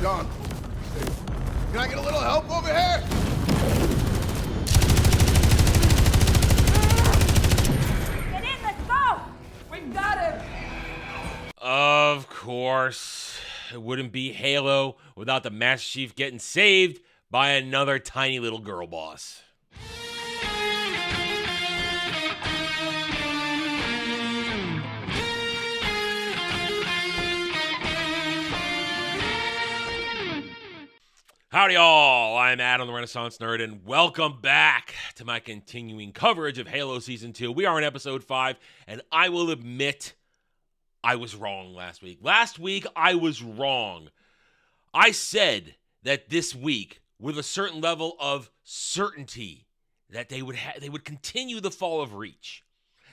John, can I get a little help over here? Get in, let's go! We got him! Of course. It wouldn't be Halo without the Master Chief getting saved by another tiny little girl boss. Howdy all, I'm Adam the Renaissance Nerd, and welcome back to my continuing coverage of Halo Season 2. We are in Episode 5, and I will admit I was wrong last week. Last week, I was wrong. I said that this week, with a certain level of certainty, that they would continue the fall of Reach.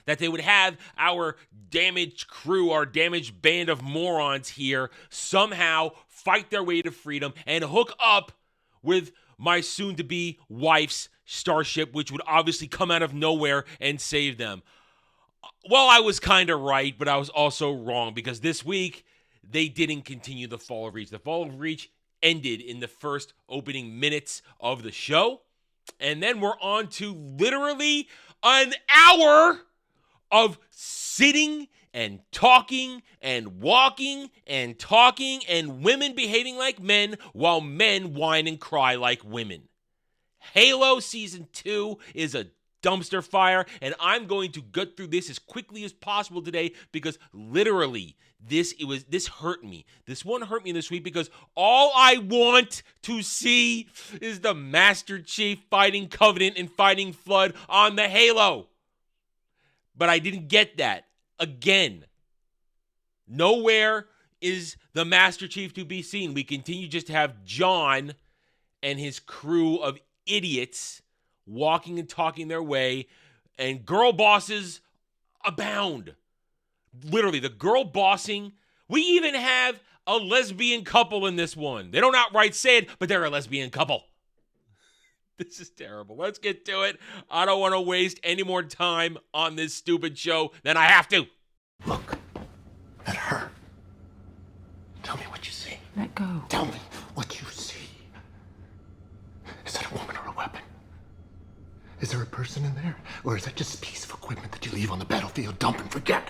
That they would have our damaged crew, our damaged band of morons here somehow fight their way to freedom and hook up with my soon-to-be wife's starship, which would obviously come out of nowhere and save them. Well, I was kind of right, but I was also wrong because this week they didn't continue the fall of Reach. The fall of Reach ended in the first opening minutes of the show, and then we're on to literally an hour of sitting and talking and walking and talking and women behaving like men while men whine and cry like women. Halo Season 2 is a dumpster fire, and I'm going to get through this as quickly as possible today because literally this hurt me. This one hurt me this week because all I want to see is the Master Chief fighting Covenant and fighting Flood on the Halo. But I didn't get that. Again, nowhere is the Master Chief to be seen. We continue just to have John and his crew of idiots walking and talking their way, and girl bosses abound. Literally, the girl bossing. We even have a lesbian couple in this one. They don't outright say it, but they're a lesbian couple. This is terrible. Let's get to it. I don't want to waste any more time on this stupid show than I have to. Look at her. Tell me what you see. Let go. Tell me what you see. Is that a woman or a weapon? Is there a person in there? Or is that just a piece of equipment that you leave on the battlefield, dump and forget?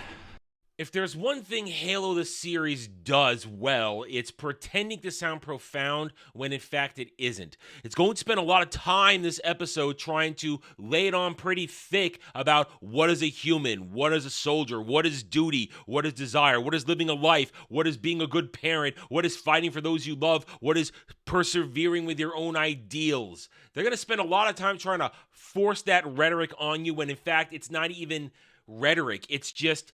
If there's one thing Halo the series does well, it's pretending to sound profound when in fact it isn't. It's going to spend a lot of time this episode trying to lay it on pretty thick about what is a human, what is a soldier, what is duty, what is desire, what is living a life, what is being a good parent, what is fighting for those you love, what is persevering with your own ideals. They're going to spend a lot of time trying to force that rhetoric on you when in fact it's not even rhetoric. It's just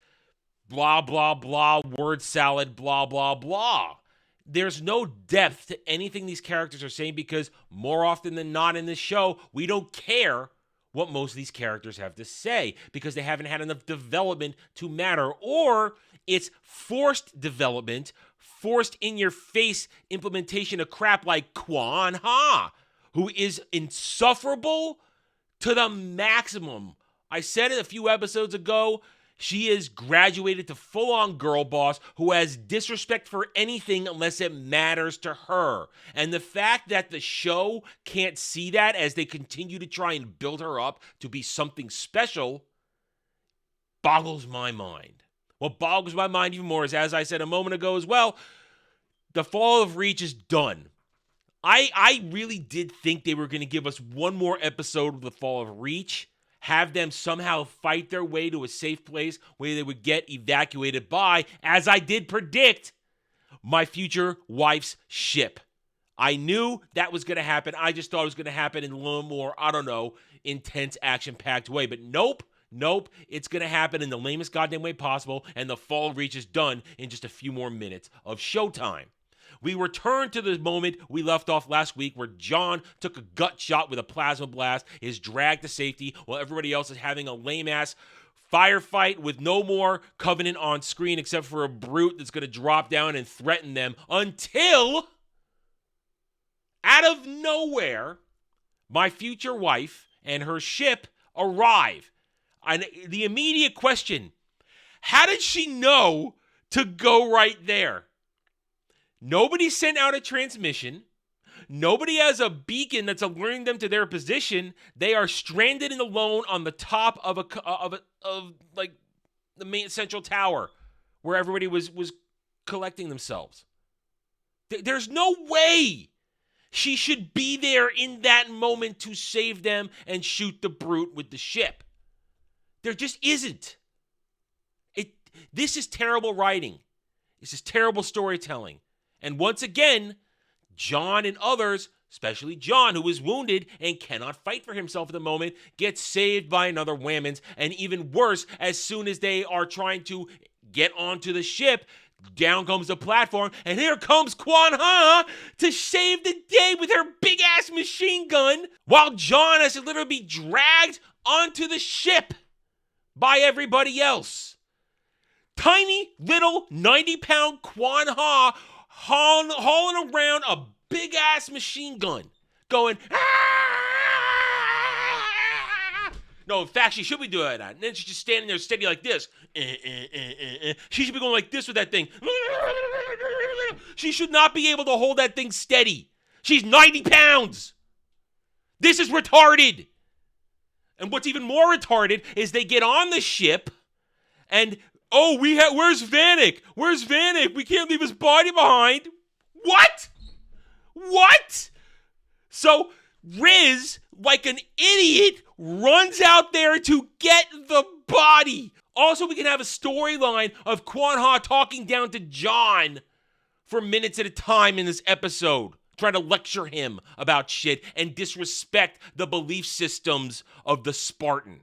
blah, blah, blah, word salad, blah, blah, blah. There's no depth to anything these characters are saying because more often than not in this show, we don't care what most of these characters have to say because they haven't had enough development to matter, or it's forced development, forced in-your-face implementation of crap like Kwan Ha, who is insufferable to the maximum. I said it a few episodes ago. She is graduated to full-on girl boss who has disrespect for anything unless it matters to her. And the fact that the show can't see that as they continue to try and build her up to be something special boggles my mind. What boggles my mind even more is, as I said a moment ago as well, the fall of Reach is done. I really did think they were going to give us one more episode of the fall of Reach, have them somehow fight their way to a safe place where they would get evacuated by, as I did predict, my future wife's ship. I knew that was going to happen. I just thought it was going to happen in a little more, intense, action-packed way. But nope, it's going to happen in the lamest goddamn way possible, and the fall of Reach is done in just a few more minutes of showtime. We return to the moment we left off last week where John took a gut shot with a plasma blast, is dragged to safety while everybody else is having a lame-ass firefight with no more Covenant on screen except for a brute that's going to drop down and threaten them until, out of nowhere, my future wife and her ship arrive. And the immediate question, how did she know to go right there? Nobody sent out a transmission. Nobody has a beacon that's alerting them to their position. They are stranded and alone on the top of like the main central tower where everybody was collecting themselves. There's no way she should be there in that moment to save them and shoot the brute with the ship. There just isn't. This is terrible writing. This is terrible storytelling. And once again, John and others, especially John, who is wounded and cannot fight for himself at the moment, gets saved by another Whammons. And even worse, as soon as they are trying to get onto the ship, down comes the platform, and here comes Kwan Ha to save the day with her big-ass machine gun, while John has to literally be dragged onto the ship by everybody else. Tiny little 90-pound Kwan Ha hauling around a big-ass machine gun, going, ah! No, in fact, she should be doing that. And then she's just standing there steady like this. She should be going like this with that thing. She should not be able to hold that thing steady. She's 90 pounds. This is retarded. And what's even more retarded is they get on the ship and, where's Vanek? Where's Vanek? We can't leave his body behind. What? So Riz, like an idiot, runs out there to get the body. Also, we can have a storyline of Kwan Ha talking down to John for minutes at a time in this episode, trying to lecture him about shit and disrespect the belief systems of the Spartan.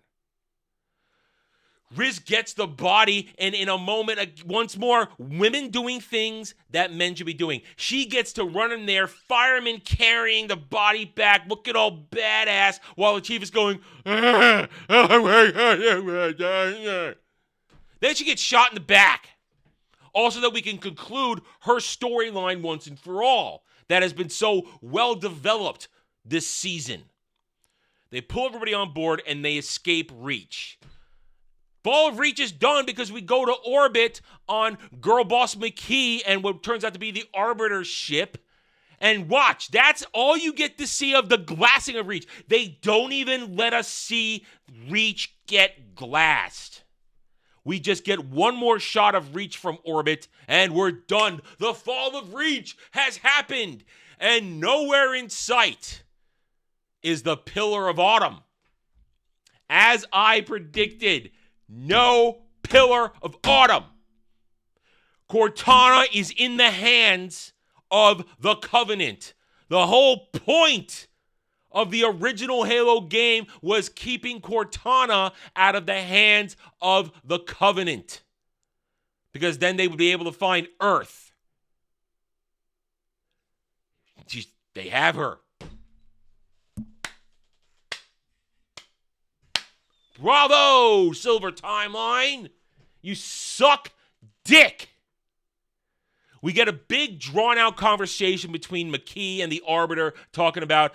Riz gets the body, and in a moment, once more, women doing things that men should be doing. She gets to run in there, firemen carrying the body back, looking all badass, while the chief is going, then she gets shot in the back. Also, that we can conclude her storyline once and for all, that has been so well developed this season. They pull everybody on board, and they escape Reach. Ball of Reach is done because we go to orbit on Girl Boss McKee and what turns out to be the Arbiter ship. And watch, that's all you get to see of the glassing of Reach. They don't even let us see Reach get glassed. We just get one more shot of Reach from orbit, and we're done. The fall of Reach has happened, and nowhere in sight is the Pillar of Autumn. As I predicted, no Pillar of Autumn. Cortana is in the hands of the Covenant. The whole point of the original Halo game was keeping Cortana out of the hands of the Covenant, because then they would be able to find Earth. They have her. Bravo, Silver Timeline. You suck dick. We get a big drawn-out conversation between McKee and the Arbiter, talking about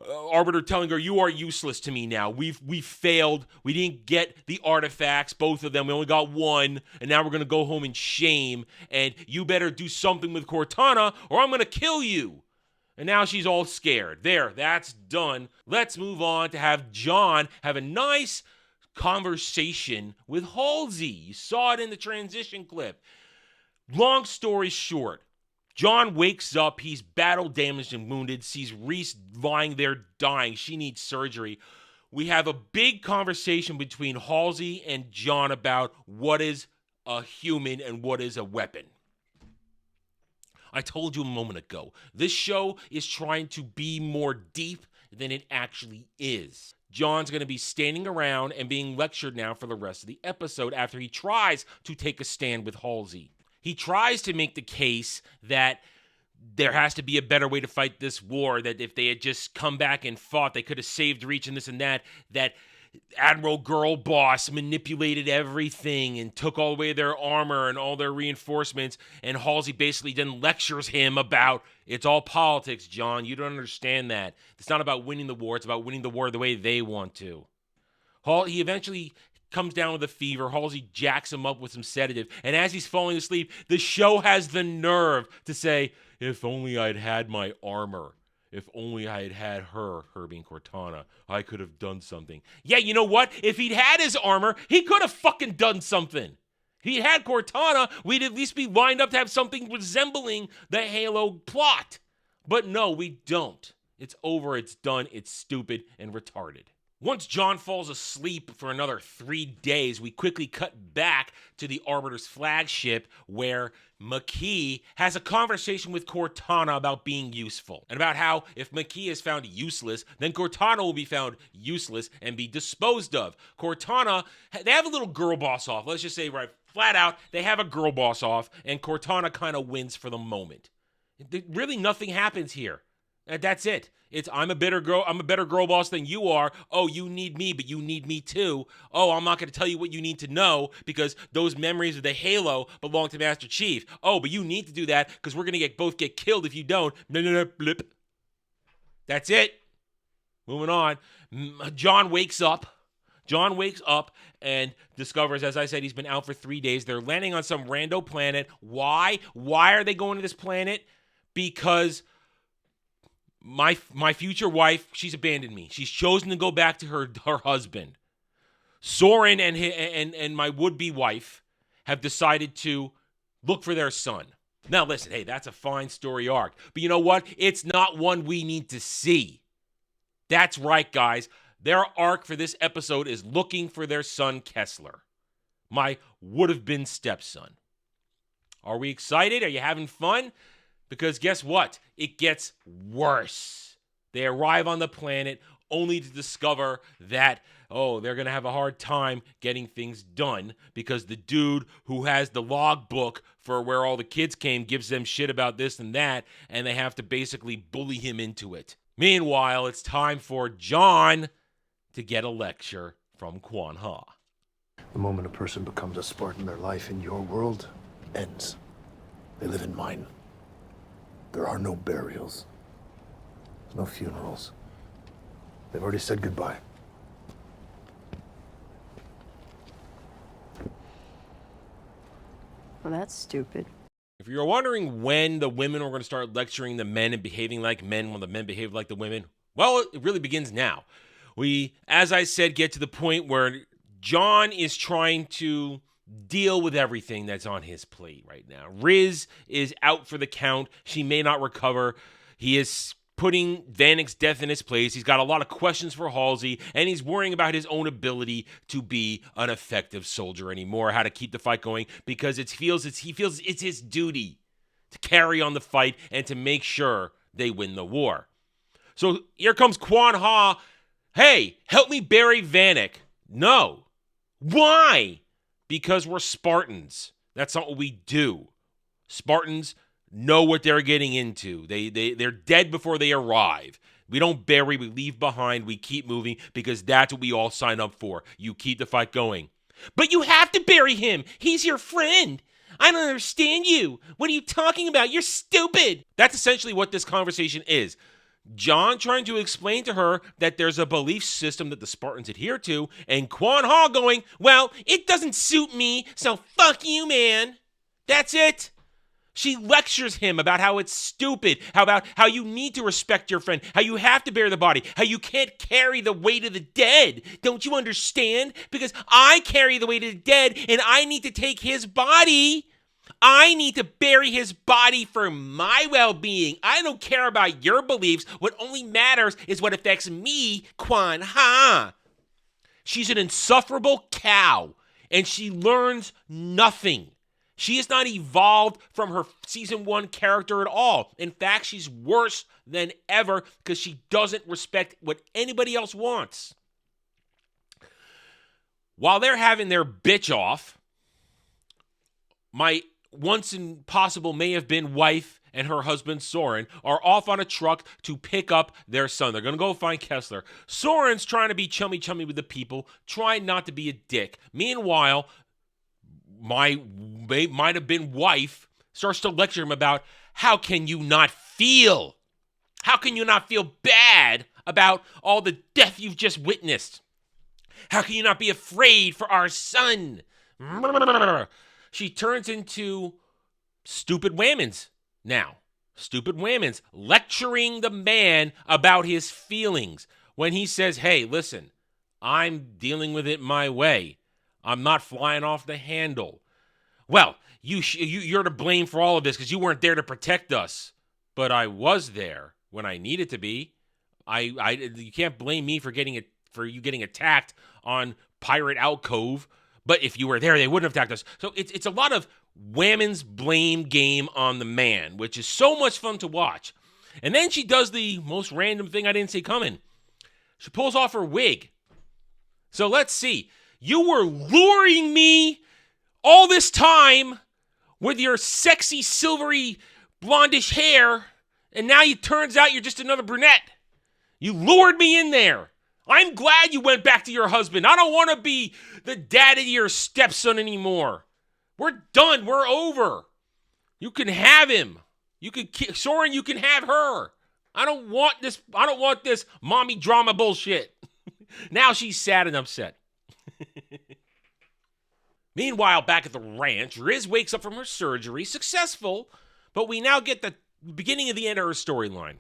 Arbiter telling her, you are useless to me now. We've failed. We didn't get the artifacts, both of them. We only got one, and now we're going to go home in shame, and you better do something with Cortana, or I'm going to kill you. And now she's all scared. There, that's done. Let's move on to have John have a nice conversation with Halsey. You saw it in the transition clip. Long story short, John wakes up. He's battle damaged and wounded. Sees Reese lying there dying. She needs surgery. We have a big conversation between Halsey and John about what is a human and what is a weapon. I told you a moment ago, this show is trying to be more deep than it actually is. John's going to be standing around and being lectured now for the rest of the episode after he tries to take a stand with Halsey. He tries to make the case that there has to be a better way to fight this war, that if they had just come back and fought, they could have saved Reach and this and that Admiral Girl Boss manipulated everything and took all away their armor and all their reinforcements, and Halsey basically then lectures him about, it's all politics, John. You don't understand that. It's not about winning the war. It's about winning the war the way they want to. He eventually comes down with a fever. Halsey jacks him up with some sedative, and as he's falling asleep, the show has the nerve to say, if only I'd had my armor. If only I had had her being Cortana, I could have done something. Yeah, you know what? If he'd had his armor, he could have fucking done something. If he had Cortana, we'd at least be lined up to have something resembling the Halo plot. But no, we don't. It's over, it's done, it's stupid and retarded. Once John falls asleep for another 3 days, we quickly cut back to the Arbiter's flagship where Makee has a conversation with Cortana about being useful and about how if Makee is found useless, then Cortana will be found useless and be disposed of. Cortana, they have a little girl boss off. Let's just say right flat out, they have a girl boss off and Cortana kind of wins for the moment. Really nothing happens here. That's it. It's I'm a better girl boss than you are. Oh, you need me, but you need me too. Oh, I'm not going to tell you what you need to know because those memories of the Halo belong to Master Chief. Oh, but you need to do that because we're going to both get killed if you don't. No, blip. That's it. Moving on. John wakes up and discovers, as I said, he's been out for 3 days. They're landing on some rando planet. Why? Why are they going to this planet? Because my future wife, she's abandoned me. She's chosen to go back to her husband. Soren and my would-be wife have decided to look for their son. Now listen, hey, that's a fine story arc. But you know what? It's not one we need to see. That's right, guys. Their arc for this episode is looking for their son, Kessler. My would-have-been stepson. Are we excited? Are you having fun? Because guess what? It gets worse. They arrive on the planet only to discover that, they're going to have a hard time getting things done because the dude who has the logbook for where all the kids came gives them shit about this and that, and they have to basically bully him into it. Meanwhile, it's time for John to get a lecture from Quan Ha. The moment a person becomes a Spartan, their life in your world ends. They live in mine. There are no burials. There's no funerals. They've already said goodbye. Well, that's stupid. If you're wondering when the women are going to start lecturing the men and behaving like men when the men behave like the women, well, it really begins now. We, as I said, get to the point where John is trying to deal with everything that's on his plate right now. Riz is out for the count. She may not recover. He is putting Vanek's death in his place. He's got a lot of questions for Halsey, and he's worrying about his own ability to be an effective soldier anymore, how to keep the fight going, because he feels it's his duty to carry on the fight and to make sure they win the war. So here comes Quan Ha. Hey, help me bury Vanek. No. Why? Because we're Spartans. That's not what we do. Spartans know what they're getting into. They're dead before they arrive. We don't bury, we leave behind, we keep moving because that's what we all sign up for. You keep the fight going. But you have to bury him. He's your friend. I don't understand you. What are you talking about? You're stupid. That's essentially what this conversation is. John trying to explain to her that there's a belief system that the Spartans adhere to, and Quan Ha going, well, it doesn't suit me, so fuck you, man. That's it. She lectures him about how it's stupid, how you need to respect your friend, how you have to bear the body, how you can't carry the weight of the dead. Don't you understand? Because I carry the weight of the dead, and I need to take his body. I need to bury his body for my well-being. I don't care about your beliefs. What only matters is what affects me, Quan Ha. She's an insufferable cow, and she learns nothing. She has not evolved from her season 1 character at all. In fact, she's worse than ever because she doesn't respect what anybody else wants. While they're having their bitch off, my once impossible may have been wife and her husband Soren are off on a truck to pick up their son. They're going to go find Kessler. Soren's trying to be chummy with the people, trying not to be a dick. Meanwhile, my might have been wife starts to lecture him about how can you not feel? How can you not feel bad about all the death you've just witnessed? How can you not be afraid for our son? She turns into stupid whammons now. Stupid women's lecturing the man about his feelings when he says, hey, listen, I'm dealing with it my way. I'm not flying off the handle. Well, you're to blame for all of this because you weren't there to protect us. But I was there when I needed to be. You can't blame me for you getting attacked on Pirate Alcove. But if you were there, they wouldn't have attacked us. So it's a lot of women's blame game on the man, which is so much fun to watch. And then she does the most random thing I didn't see coming. She pulls off her wig. So let's see. You were luring me all this time with your sexy, silvery, blondish hair, and now it turns out you're just another brunette. You lured me in there. I'm glad you went back to your husband. I don't want to be the dad of your stepson anymore. We're done. We're over. You can have him. Soren, you can have her. I don't want this mommy drama bullshit. Now she's sad and upset. Meanwhile, back at the ranch, Riz wakes up from her surgery, successful, but we now get the beginning of the end of her storyline.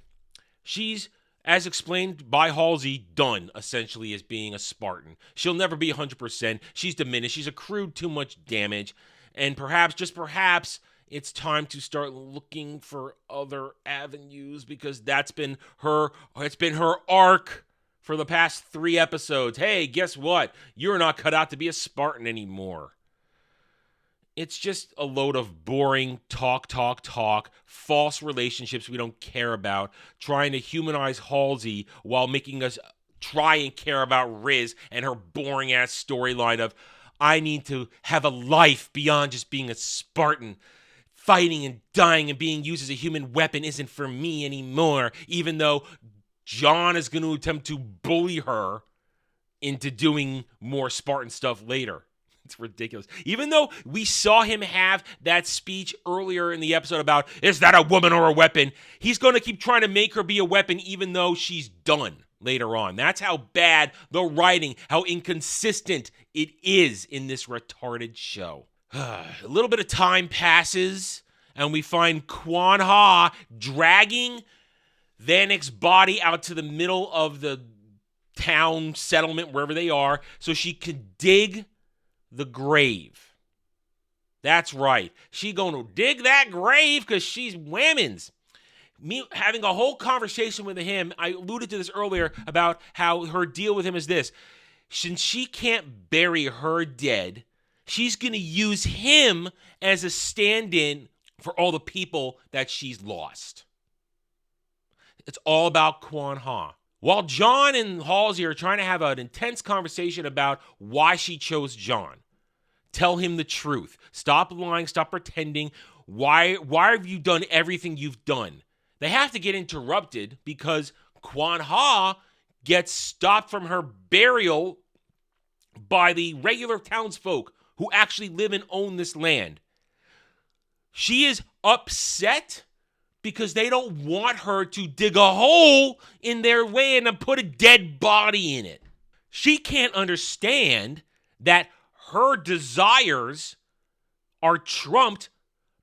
She's, as explained by Halsey, done, essentially, as being a Spartan. She'll never be 100%. She's diminished. She's accrued too much damage. And perhaps, just perhaps, it's time to start looking for other avenues because it's been her arc for the past 3 episodes. Hey, guess what? You're not cut out to be a Spartan anymore. It's just a load of boring talk, false relationships we don't care about, trying to humanize Halsey while making us try and care about Riz and her boring-ass storyline of, I need to have a life beyond just being a Spartan. Fighting and dying and being used as a human weapon isn't for me anymore, even though John is going to attempt to bully her into doing more Spartan stuff later. It's ridiculous. Even though we saw him have that speech earlier in the episode about, is that a woman or a weapon? He's going to keep trying to make her be a weapon even though she's done later on. That's how bad the writing, how inconsistent it is in this retarded show. A little bit of time passes and we find Kwan Ha dragging Vanek's body out to the middle of the town settlement, wherever they are, so she could dig the grave. That's right. She gonna dig that grave because she's women's. Me having a whole conversation with him, I alluded to this earlier about how her deal with him is this. Since she can't bury her dead, she's gonna use him as a stand-in for all the people that she's lost. It's all about Kwan Ha. While John and Halsey are trying to have an intense conversation about why she chose John. Tell him the truth. Stop lying. Stop pretending. Why have you done everything you've done? They have to get interrupted because Kwan Ha gets stopped from her burial by the regular townsfolk who actually live and own this land. She is upset because they don't want her to dig a hole in their land and put a dead body in it. She can't understand that her desires are trumped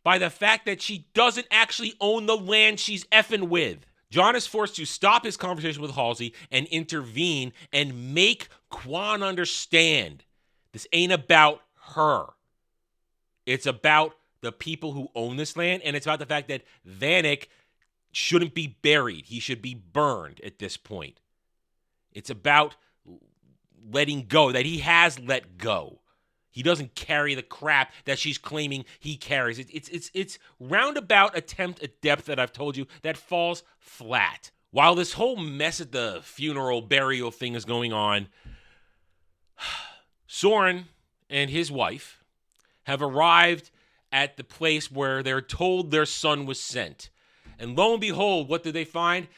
by the fact that she doesn't actually own the land she's effing with. John is forced to stop his conversation with Halsey and intervene and make Kwan understand this ain't about her. It's about the people who own this land, and it's about the fact that Vanek shouldn't be buried. He should be burned at this point. It's about letting go, that he has let go. He doesn't carry the crap that she's claiming he carries. It's roundabout attempt at depth that I've told you that falls flat. While this whole mess at the funeral burial thing is going on, Soren and his wife have arrived at the place where they're told their son was sent. And lo and behold, what do they find?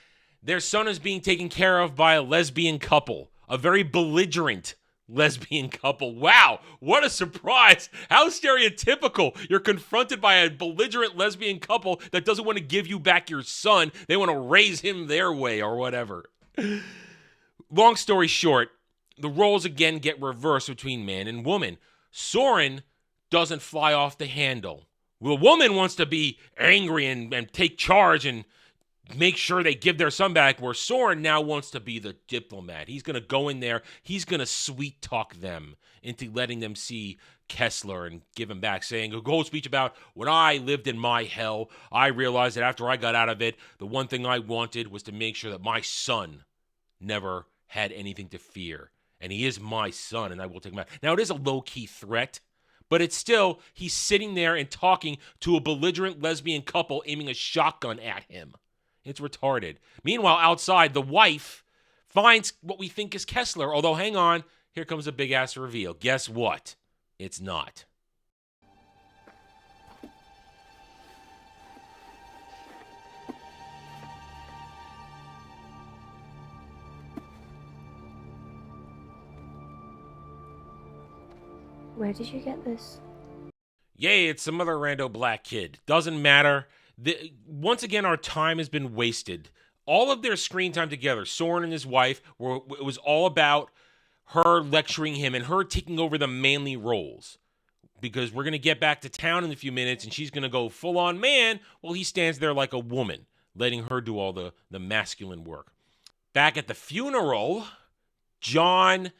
Their son is being taken care of by a lesbian couple, a very belligerent lesbian couple. Wow, what a surprise. How stereotypical. You're confronted by a belligerent lesbian couple that doesn't want to give you back your son. They want to raise him their way or whatever. Long story short, the roles again get reversed between man and woman. Soren doesn't fly off the handle The woman wants to be angry and take charge and make sure they give their son back, where Soren now wants to be the diplomat. He's going to go in there. He's going to sweet talk them into letting them see Kessler and give him back, saying a whole speech about when I lived in my hell, I realized that after I got out of it, the one thing I wanted was to make sure that my son never had anything to fear. And he is my son, and I will take him out. Now, it is a low-key threat, but it's still, he's sitting there and talking to a belligerent lesbian couple aiming a shotgun at him. It's retarded. Meanwhile, outside, the wife finds what we think is Kessler. Although, hang on, here comes a big-ass reveal. Guess what? It's not. Where did you get this? Yay, it's some other rando black kid. Doesn't matter. Once again, our time has been wasted. All of their screen time together, Soren and his wife, it was all about her lecturing him and her taking over the manly roles. Because we're going to get back to town in a few minutes and she's going to go full-on man while he stands there like a woman, letting her do all the masculine work. Back at the funeral, John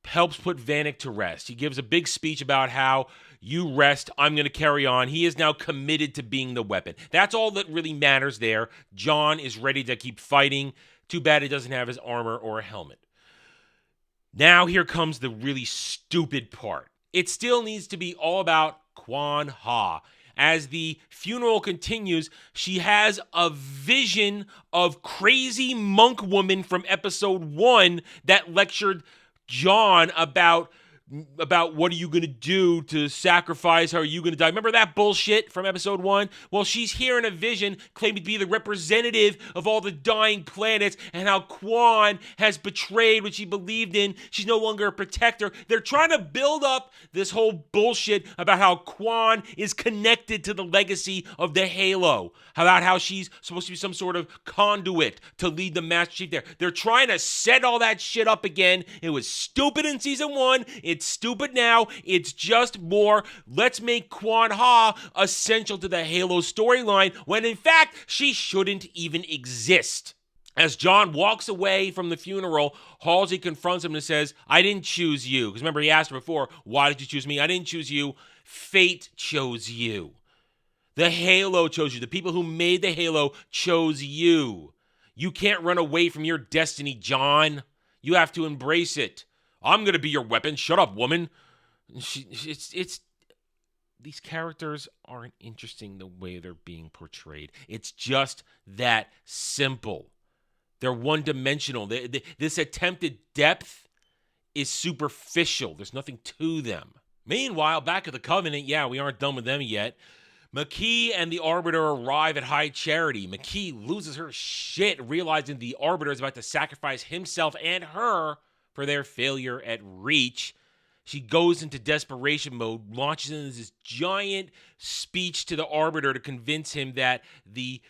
helps put Vanek to rest. He gives a big speech about how you rest, I'm going to carry on. He is now committed to being the weapon. That's all that really matters there. John is ready to keep fighting. Too bad he doesn't have his armor or a helmet. Now here comes the really stupid part. It still needs to be all about Kwan Ha. As the funeral continues, she has a vision of crazy monk woman from episode 1 that lectured John about what are you going to do to sacrifice? How are you going to die? Remember that bullshit from episode 1? Well, she's here in a vision claiming to be the representative of all the dying planets and how Kwan has betrayed what she believed in. She's no longer a protector. They're trying to build up this whole bullshit about how Kwan is connected to the legacy of the Halo. About how she's supposed to be some sort of conduit to lead the Master Chief there. They're trying to set all that shit up again. It was stupid in season 1. It's stupid now. It's just more, let's make Kwan Ha essential to the Halo storyline when in fact she shouldn't even exist. As John walks away from the funeral, Halsey confronts him and says, I didn't choose you. Because remember, he asked her before, why did you choose me? I didn't choose you. Fate chose you. The Halo chose you. The people who made the Halo chose you. You can't run away from your destiny, John. You have to embrace it. I'm going to be your weapon. Shut up, woman. These characters aren't interesting the way they're being portrayed. It's just that simple. They're one-dimensional. This attempted depth is superficial. There's nothing to them. Meanwhile, back at the Covenant, we aren't done with them yet. Makee and the Arbiter arrive at High Charity. Makee loses her shit, realizing the Arbiter is about to sacrifice himself and her for their failure at Reach. She goes into desperation mode, launches into this giant speech to the Arbiter to convince him that the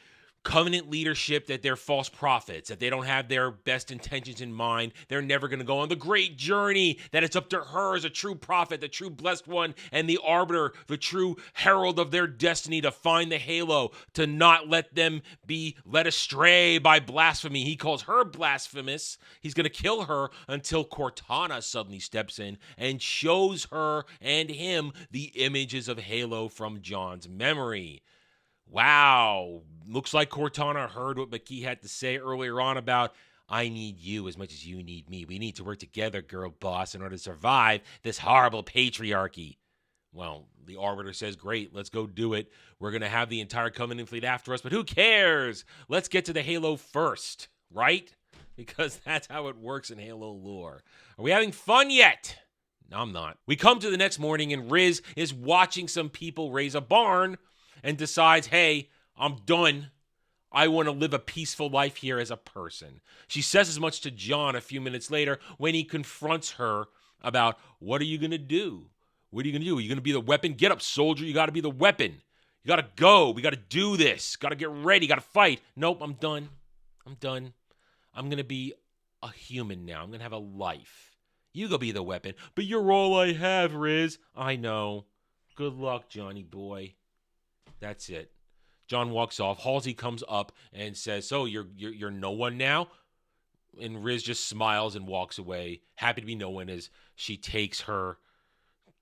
Covenant leadership, that they're false prophets, that they don't have their best intentions in mind. They're never going to go on the great journey, that it's up to her as a true prophet, the true blessed one, and the Arbiter, the true herald of their destiny to find the Halo, to not let them be led astray by blasphemy. He calls her blasphemous. He's going to kill her until Cortana suddenly steps in and shows her and him the images of Halo from John's memory. Wow, looks like Cortana heard what Makee had to say earlier on about, I need you as much as you need me. We need to work together, girl boss, in order to survive this horrible patriarchy. Well, the Arbiter says, great, let's go do it. We're going to have the entire Covenant fleet after us, but who cares? Let's get to the Halo first, right? Because that's how it works in Halo lore. Are we having fun yet? No, I'm not. We come to the next morning and Riz is watching some people raise a barn and decides, hey, I'm done. I want to live a peaceful life here as a person. She says as much to John a few minutes later when he confronts her about, what are you going to do? What are you going to do? Are you going to be the weapon? Get up, soldier. You got to be the weapon. You got to go. We got to do this. Got to get ready. Got to fight. Nope, I'm done. I'm done. I'm going to be a human now. I'm going to have a life. You go be the weapon. But you're all I have, Riz. I know. Good luck, Johnny boy. That's it. John walks off. Halsey comes up and says, "So you're no one now?" And Riz just smiles and walks away, happy to be no one as she takes her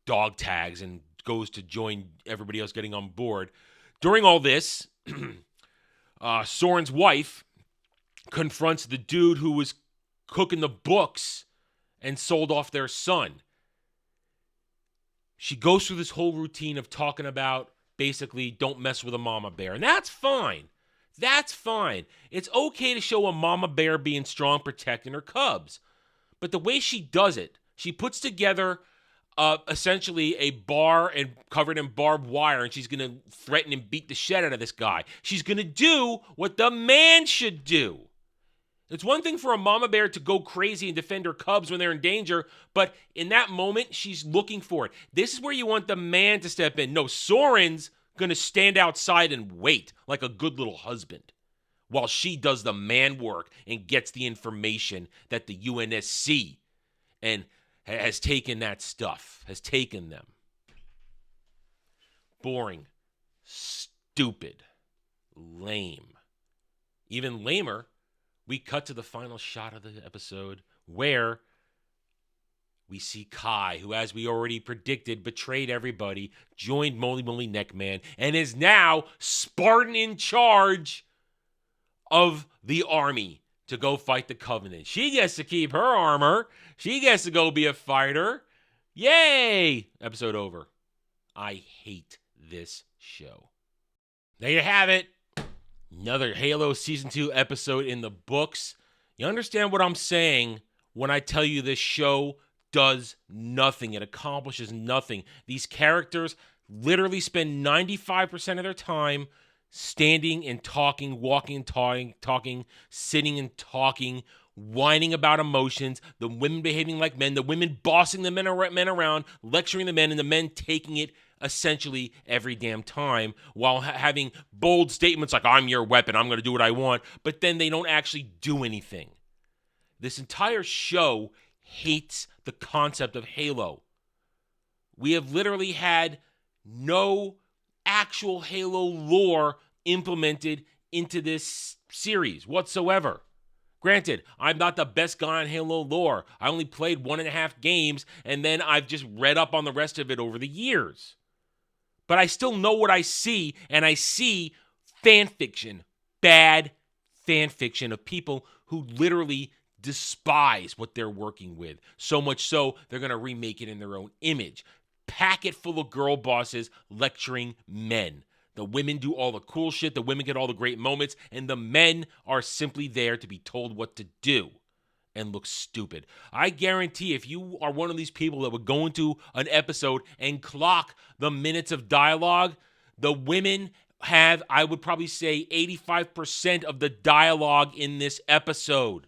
dog tags and goes to join everybody else getting on board. During all this, Soren's wife confronts the dude who was cooking the books and sold off their son. She goes through this whole routine of talking about basically don't mess with a mama bear. And that's fine. That's fine. It's okay to show a mama bear being strong, protecting her cubs. But the way she does it, she puts together essentially a bar and covered in barbed wire, and she's going to threaten and beat the shit out of this guy. She's going to do what the man should do. It's one thing for a mama bear to go crazy and defend her cubs when they're in danger, but in that moment, she's looking for it. This is where you want the man to step in. No, Soren's going to stand outside and wait like a good little husband while she does the man work and gets the information that the UNSC and has taken that stuff, has taken them. Boring, stupid, lame. Even lamer, we cut to the final shot of the episode where we see Kai, who, as we already predicted, betrayed everybody, joined Moly Moly Neckman, and is now Spartan in charge of the army to go fight the Covenant. She gets to keep her armor. She gets to go be a fighter. Yay! Episode over. I hate this show. There you have it. Another Halo Season 2 episode in the books. You understand what I'm saying when I tell you this show does nothing. It accomplishes nothing. These characters literally spend 95% of their time standing and talking, walking and talking, sitting and talking, whining about emotions, the women behaving like men, the women bossing the men around, lecturing the men, and the men taking it essentially every damn time while having bold statements like, I'm your weapon, I'm going to do what I want, but then they don't actually do anything. This entire show hates the concept of Halo. We have literally had no actual Halo lore implemented into this series whatsoever. Granted, I'm not the best guy on Halo lore. I only played 1.5 games, and then I've just read up on the rest of it over the years. But I still know what I see, and I see fan fiction, bad fan fiction of people who literally despise what they're working with. So much so, they're going to remake it in their own image. Pack it full of girl bosses lecturing men. The women do all the cool shit, the women get all the great moments, and the men are simply there to be told what to do and look stupid. I guarantee if you are one of these people that would go into an episode and clock the minutes of dialogue, the women have, I would probably say, 85% of the dialogue in this episode.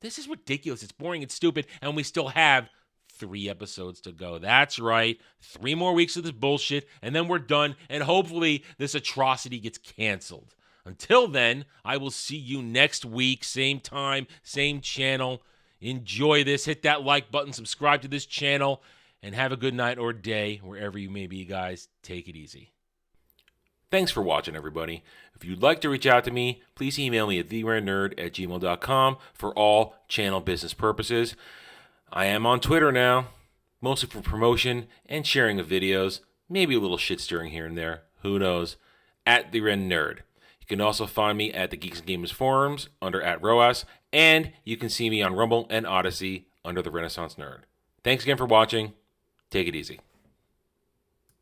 This is ridiculous. It's boring, it's stupid, and we still have 3 episodes to go. That's right. 3 more weeks of this bullshit, and then we're done, and hopefully this atrocity gets canceled. Until then, I will see you next week, same time, same channel. Enjoy this. Hit that like button, subscribe to this channel, and have a good night or day, wherever you may be, guys. Take it easy. Thanks for watching, everybody. If you'd like to reach out to me, please email me at theranernerd@gmail.com for all channel business purposes. I am on Twitter now, mostly for promotion and sharing of videos, maybe a little shit stirring here and there, who knows, @TheRenNerd. You can also find me at the Geeks and Gamers forums under @ROAS, and you can see me on Rumble and Odyssey under the Renaissance Nerd. Thanks again for watching. Take it easy.